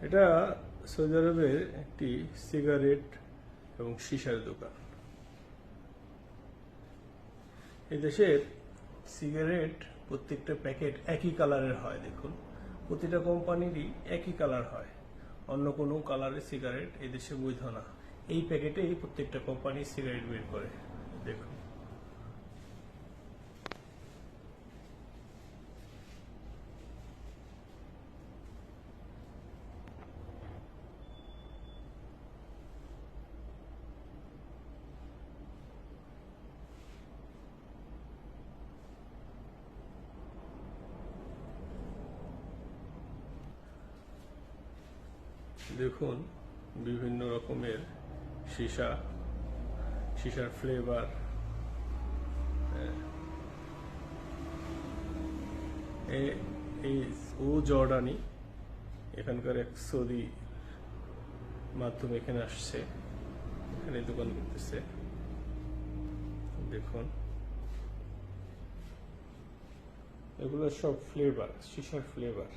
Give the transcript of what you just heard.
এটা সৌদি আরবের একটি সিগারেট এবং সীসার দোকান। এই দেশের সিগারেট প্রত্যেকটা প্যাকেট একই কালারের হয়। দেখুন, প্রতিটা কোম্পানিরই একই কালার হয়, অন্য কোনো কালারের সিগারেট এই দেশে বৈধ না। এই প্যাকেটেই প্রত্যেকটা কোম্পানি সিগারেট বের করে। দেখুন, দেখুন বিভিন্ন রকমের সীসার ফ্লেভার। এই ও জর্ডানি, এখানকার এক সৌদি মাধ্যমে এখানে আসছে, এখানে দোকান করতেছে। দেখুন, এগুলো সব ফ্লেভার, সীসার ফ্লেভার।